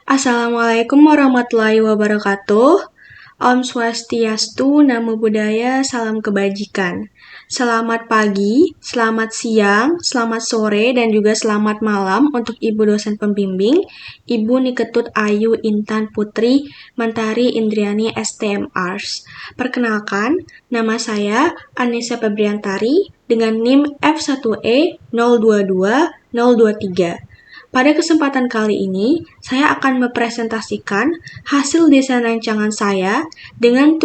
Assalamualaikum warahmatullahi wabarakatuh. Om Swastiastu, Namo Buddhaya, Salam Kebajikan. Selamat pagi, selamat siang, selamat sore, dan juga selamat malam untuk Ibu dosen pembimbing, Ibu Niketut Ayu Intan Putri Mantari Indriani STM Ars. Perkenalkan, nama saya Anissa Febriantari dengan NIM F1E 022023. Pada kesempatan kali ini, saya akan mempresentasikan hasil desain rancangan saya dengan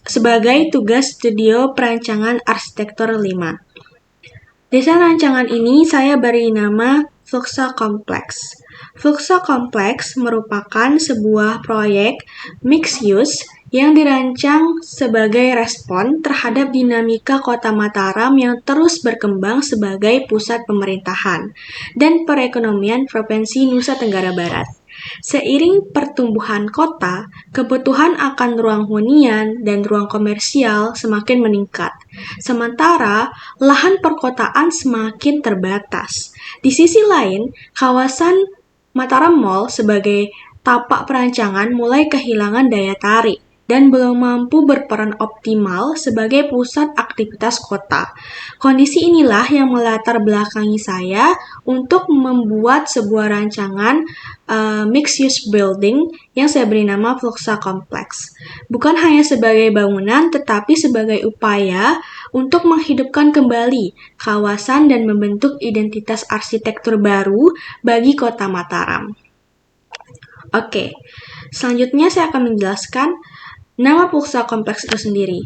sebagai tugas studio perancangan arsitektur 5. Desain rancangan ini saya beri nama Fluxa Complex. Fluxa Complex merupakan sebuah proyek mixed use yang dirancang sebagai respon terhadap dinamika Kota Mataram yang terus berkembang sebagai pusat pemerintahan dan perekonomian Provinsi Nusa Tenggara Barat. Seiring pertumbuhan kota, kebutuhan akan ruang hunian dan ruang komersial semakin meningkat. Sementara, lahan perkotaan semakin terbatas. Di sisi lain, kawasan Mataram Mall sebagai tapak perancangan mulai kehilangan daya tarik dan belum mampu berperan optimal sebagai pusat aktivitas kota. Kondisi inilah yang melatar belakangi saya untuk membuat sebuah rancangan mixed-use building yang saya beri nama Fluxa Complex. Bukan hanya sebagai bangunan, tetapi sebagai upaya untuk menghidupkan kembali kawasan dan membentuk identitas arsitektur baru bagi Kota Mataram. Oke, selanjutnya saya akan menjelaskan nama Fluxa Complex itu sendiri.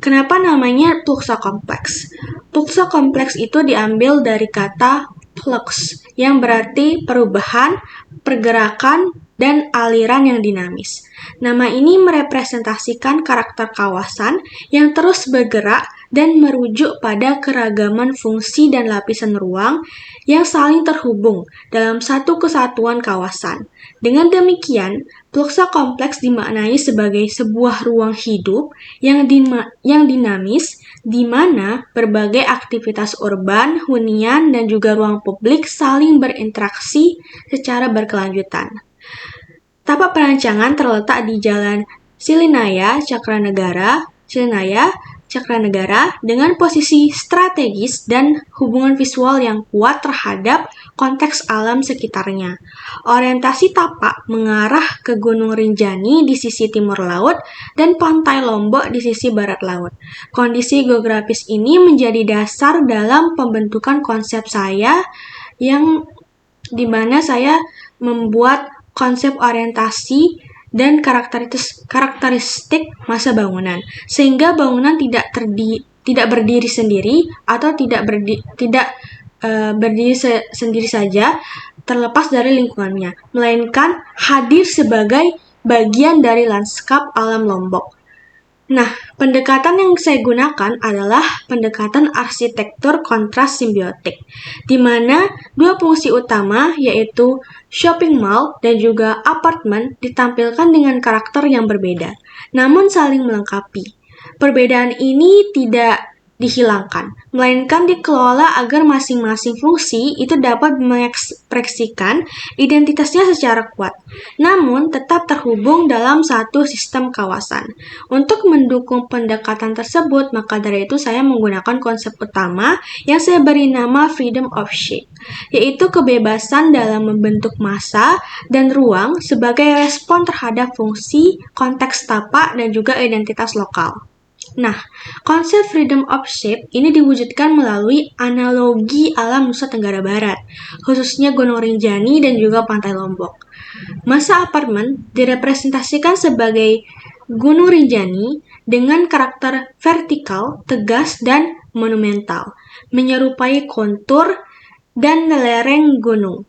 Kenapa namanya Fluxa Complex? Fluxa Complex itu diambil dari kata flux, yang berarti perubahan, pergerakan, dan aliran yang dinamis. Nama ini merepresentasikan karakter kawasan yang terus bergerak dan merujuk pada keragaman fungsi dan lapisan ruang yang saling terhubung dalam satu kesatuan kawasan. Dengan demikian, Fluxa Kompleks dimaknai sebagai sebuah ruang hidup yang dinamis, di mana berbagai aktivitas urban, hunian, dan juga ruang publik saling berinteraksi secara berkelanjutan. Tapak perancangan terletak di Jalan Silinaya, Cakranegara, dengan posisi strategis dan hubungan visual yang kuat terhadap konteks alam sekitarnya. Orientasi tapak mengarah ke Gunung Rinjani di sisi timur laut dan Pantai Lombok di sisi barat laut. Kondisi geografis ini menjadi dasar dalam pembentukan konsep saya yang dimana saya membuat konsep orientasi dan karakteristik masa bangunan, sehingga bangunan tidak berdiri sendiri atau tidak berdiri sendiri saja terlepas dari lingkungannya, melainkan hadir sebagai bagian dari lanskap alam Lombok. Nah, pendekatan yang saya gunakan adalah pendekatan arsitektur kontras simbiotik, di mana dua fungsi utama yaitu shopping mall dan juga apartemen ditampilkan dengan karakter yang berbeda, namun saling melengkapi. Perbedaan ini tidak dihilangkan, melainkan dikelola agar masing-masing fungsi itu dapat mengekspresikan identitasnya secara kuat, namun tetap terhubung dalam satu sistem kawasan. Untuk mendukung pendekatan tersebut, maka dari itu saya menggunakan konsep utama yang saya beri nama freedom of shape, yaitu kebebasan dalam membentuk massa dan ruang sebagai respon terhadap fungsi, konteks tapak, dan juga identitas lokal. Nah, konsep freedom of shape ini diwujudkan melalui analogi alam Nusa Tenggara Barat, khususnya Gunung Rinjani dan juga Pantai Lombok. Massa apartemen direpresentasikan sebagai Gunung Rinjani dengan karakter vertikal, tegas, dan monumental, menyerupai kontur dan lereng gunung.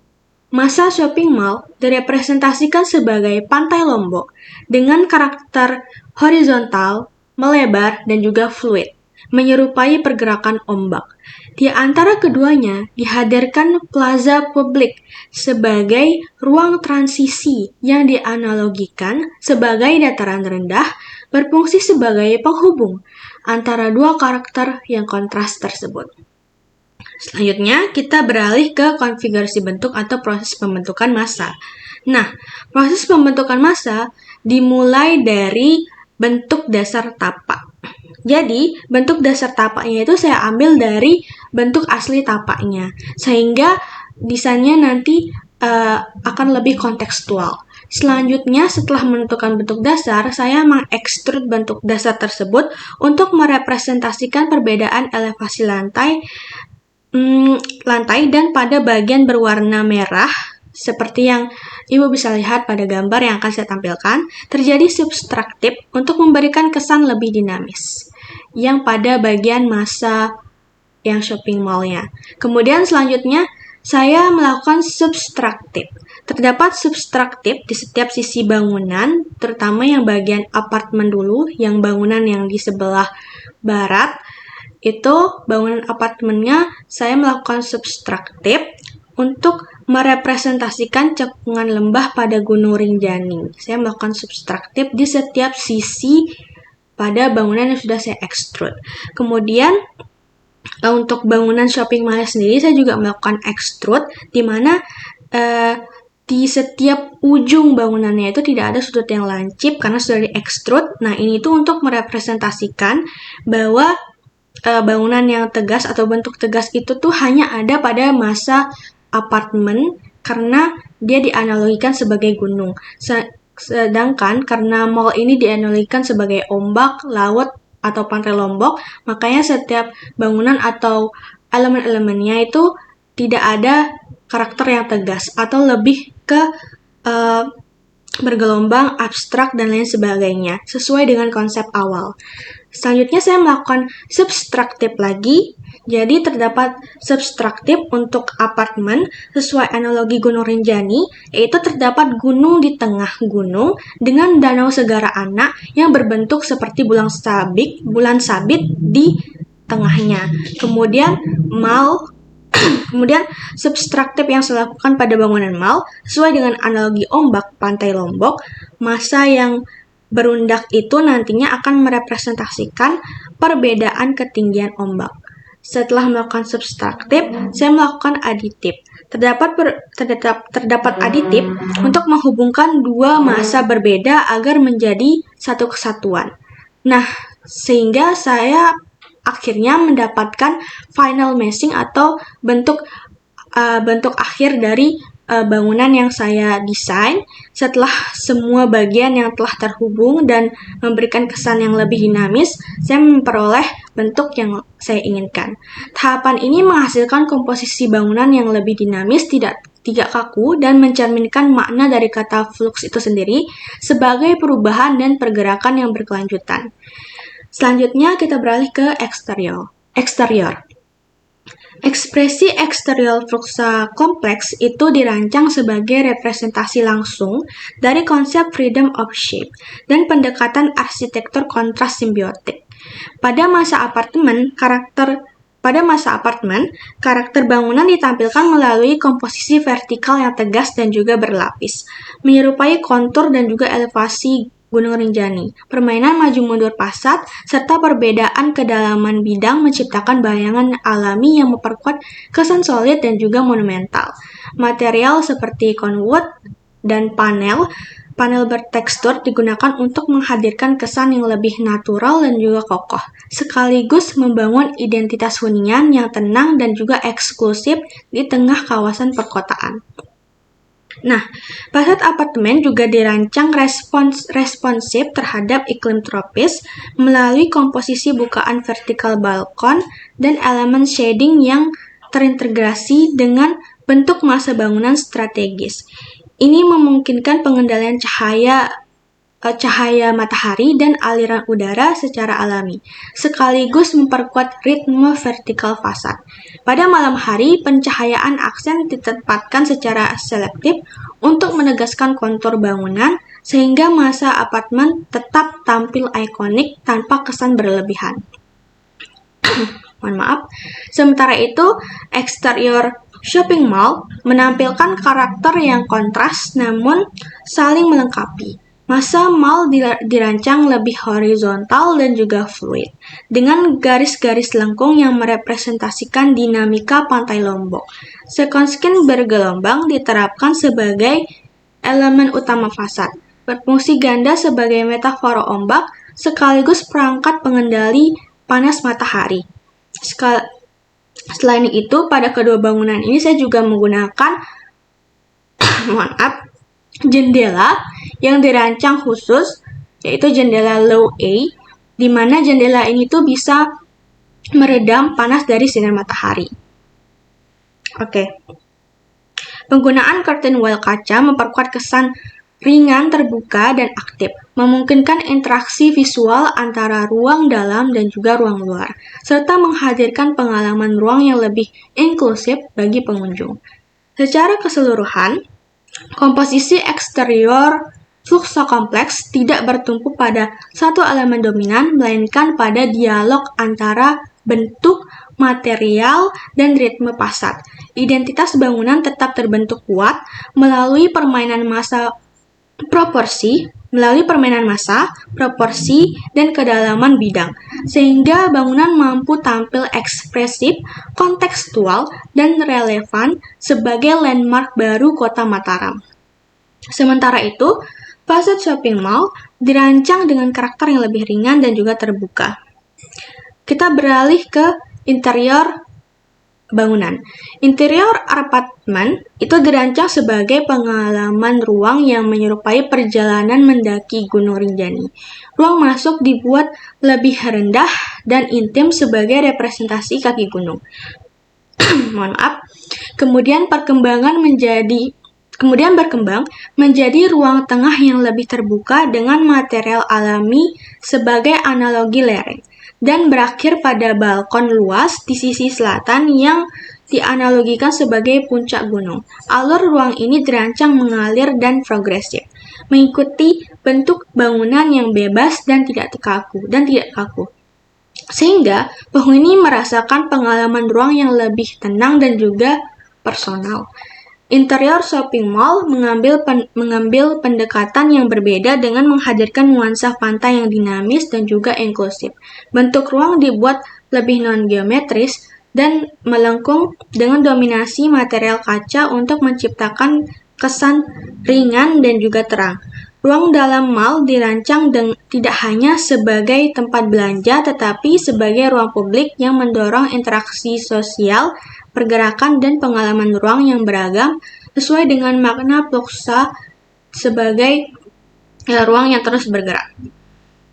Massa shopping mall direpresentasikan sebagai Pantai Lombok dengan karakter horizontal, melebar, dan juga fluid, menyerupai pergerakan ombak. Di antara keduanya dihadirkan plaza publik sebagai ruang transisi yang dianalogikan sebagai dataran rendah, berfungsi sebagai penghubung antara dua karakter yang kontras tersebut. Selanjutnya, kita beralih ke konfigurasi bentuk atau proses pembentukan massa. Nah, proses pembentukan massa dimulai dari bentuk dasar tapak. Jadi, bentuk dasar tapaknya itu saya ambil dari bentuk asli tapaknya, sehingga desainnya nanti akan lebih kontekstual. Selanjutnya, setelah menentukan bentuk dasar, saya mengekstrud bentuk dasar tersebut untuk merepresentasikan perbedaan elevasi lantai dan pada bagian berwarna merah, seperti yang Ibu bisa lihat pada gambar yang akan saya tampilkan, terjadi subtraktif untuk memberikan kesan lebih dinamis yang pada bagian massa yang shopping mall-nya. Kemudian selanjutnya saya melakukan subtraktif. Terdapat subtraktif di setiap sisi bangunan, terutama yang bagian apartemen dulu, yang bangunan yang di sebelah barat, itu bangunan apartemennya saya melakukan subtraktif untuk merepresentasikan cekungan lembah pada Gunung Rinjani. Saya melakukan subtraktif di setiap sisi pada bangunan yang sudah saya ekstrud. Kemudian untuk bangunan shopping mall sendiri saya juga melakukan ekstrud, di mana di setiap ujung bangunannya itu tidak ada sudut yang lancip karena sudah diekstrud. Nah, ini tuh untuk merepresentasikan bahwa bangunan yang tegas atau bentuk tegas itu tuh hanya ada pada masa apartemen karena dia dianalogikan sebagai gunung. Sedangkan karena mall ini dianalogikan sebagai ombak, laut, atau pantai Lombok, makanya setiap bangunan atau elemen-elemennya itu tidak ada karakter yang tegas atau lebih ke bergelombang, abstrak, dan lain sebagainya, sesuai dengan konsep awal. Selanjutnya saya melakukan subtraktif lagi, jadi terdapat subtraktif untuk apartemen sesuai analogi Gunung Rinjani, yaitu terdapat gunung di tengah gunung dengan danau segara anak yang berbentuk seperti bulan sabit di tengahnya. Kemudian subtraktif yang saya lakukan pada bangunan mall sesuai dengan analogi ombak pantai Lombok, massa yang berundak itu nantinya akan merepresentasikan perbedaan ketinggian ombak. Setelah melakukan subtraktif, saya melakukan aditif. Terdapat aditif untuk menghubungkan dua massa berbeda agar menjadi satu kesatuan. Nah, sehingga saya akhirnya mendapatkan final meshing atau bentuk akhir dari bangunan yang saya desain setelah semua bagian yang telah terhubung dan memberikan kesan yang lebih dinamis, saya memperoleh bentuk yang saya inginkan. Tahapan ini menghasilkan komposisi bangunan yang lebih dinamis, tidak kaku, dan mencerminkan makna dari kata flux itu sendiri sebagai perubahan dan pergerakan yang berkelanjutan. Selanjutnya kita beralih ke eksterior. Ekspresi eksterior fluxa kompleks itu dirancang sebagai representasi langsung dari konsep freedom of shape dan pendekatan arsitektur kontras simbiotik. Pada masa apartemen, karakter bangunan ditampilkan melalui komposisi vertikal yang tegas dan juga berlapis, menyerupai kontur dan juga elevasi Gunung Rinjani. Permainan maju mundur fasad serta perbedaan kedalaman bidang menciptakan bayangan alami yang memperkuat kesan solid dan juga monumental. Material seperti conwood dan panel bertekstur digunakan untuk menghadirkan kesan yang lebih natural dan juga kokoh, sekaligus membangun identitas hunian yang tenang dan juga eksklusif di tengah kawasan perkotaan. Nah, fasad apartemen juga dirancang responsif terhadap iklim tropis melalui komposisi bukaan vertikal balkon dan elemen shading yang terintegrasi dengan bentuk massa bangunan strategis. Ini memungkinkan pengendalian cahaya matahari dan aliran udara secara alami, sekaligus memperkuat ritme vertikal fasad. Pada malam hari, pencahayaan aksen ditempatkan secara selektif untuk menegaskan kontur bangunan, sehingga massa apartemen tetap tampil ikonik tanpa kesan berlebihan. Sementara itu, eksterior shopping mall menampilkan karakter yang kontras namun saling melengkapi. Masa mal dirancang lebih horizontal dan juga fluid, dengan garis-garis lengkung yang merepresentasikan dinamika pantai Lombok. Sekonskin bergelombang diterapkan sebagai elemen utama fasad, berfungsi ganda sebagai metafora ombak, sekaligus perangkat pengendali panas matahari. Selain itu, pada kedua bangunan ini saya juga menggunakan jendela yang dirancang khusus, yaitu jendela low A, di mana jendela ini tuh bisa meredam panas dari sinar matahari. Oke. Penggunaan curtain wall kaca memperkuat kesan ringan, terbuka, dan aktif, memungkinkan interaksi visual antara ruang dalam dan juga ruang luar, serta menghadirkan pengalaman ruang yang lebih inklusif bagi pengunjung. Secara keseluruhan, komposisi eksterior Fluxa kompleks tidak bertumpu pada satu elemen dominan, melainkan pada dialog antara bentuk, material, dan ritme fasad. Identitas bangunan tetap terbentuk kuat melalui permainan massa, proporsi, dan kedalaman bidang, sehingga bangunan mampu tampil ekspresif, kontekstual, dan relevan sebagai landmark baru Kota Mataram. Sementara itu, fasad shopping mall dirancang dengan karakter yang lebih ringan dan juga terbuka. Kita beralih ke interior bangunan. Interior apartemen itu dirancang sebagai pengalaman ruang yang menyerupai perjalanan mendaki Gunung Rinjani. Ruang masuk dibuat lebih rendah dan intim sebagai representasi kaki gunung. Kemudian berkembang menjadi ruang tengah yang lebih terbuka dengan material alami sebagai analogi lereng, dan berakhir pada balkon luas di sisi selatan yang dianalogikan sebagai puncak gunung. Alur ruang ini dirancang mengalir dan progresif, mengikuti bentuk bangunan yang bebas dan tidak kaku, sehingga penghuni merasakan pengalaman ruang yang lebih tenang dan juga personal. Interior shopping mall mengambil pendekatan yang berbeda dengan menghadirkan nuansa pantai yang dinamis dan juga inklusif. Bentuk ruang dibuat lebih non-geometris dan melengkung dengan dominasi material kaca untuk menciptakan kesan ringan dan juga terang. Ruang dalam mall dirancang tidak hanya sebagai tempat belanja, tetapi sebagai ruang publik yang mendorong interaksi sosial, pergerakan, dan pengalaman ruang yang beragam, sesuai dengan makna Fluxa sebagai ruang yang terus bergerak.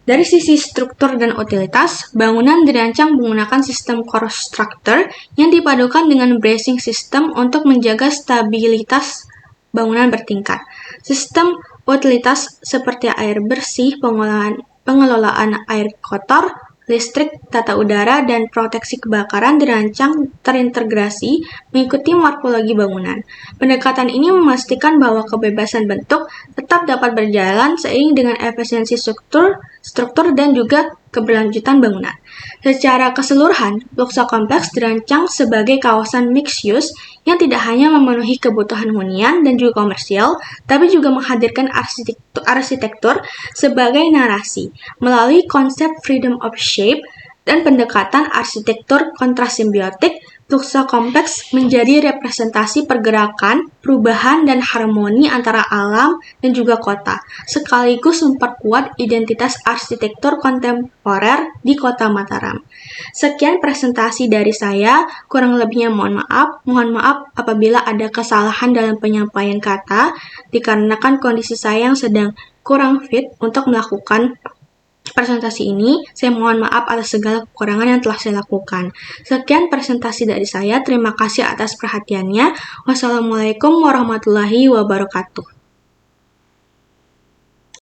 Dari sisi struktur dan utilitas, bangunan dirancang menggunakan sistem core structure yang dipadukan dengan bracing system untuk menjaga stabilitas bangunan bertingkat. Sistem utilitas seperti air bersih, pengelolaan air kotor, listrik, tata udara, dan proteksi kebakaran dirancang terintegrasi mengikuti morfologi bangunan. Pendekatan ini memastikan bahwa kebebasan bentuk tetap dapat berjalan seiring dengan efisiensi struktur dan juga keberlanjutan bangunan. Secara keseluruhan, Fluxa kompleks dirancang sebagai kawasan mixed use yang tidak hanya memenuhi kebutuhan hunian dan juga komersial, tapi juga menghadirkan arsitektur sebagai narasi melalui konsep freedom of shape dan pendekatan arsitektur kontrasimbiotik. Fluxa kompleks menjadi representasi pergerakan, perubahan, dan harmoni antara alam dan juga kota, sekaligus memperkuat identitas arsitektur kontemporer di Kota Mataram. Sekian presentasi dari saya, kurang lebihnya mohon maaf apabila ada kesalahan dalam penyampaian kata, dikarenakan kondisi saya yang sedang kurang fit untuk melakukan presentasi ini. Saya mohon maaf atas segala kekurangan yang telah saya lakukan. Sekian presentasi dari saya. Terima kasih atas perhatiannya. Wassalamualaikum warahmatullahi wabarakatuh.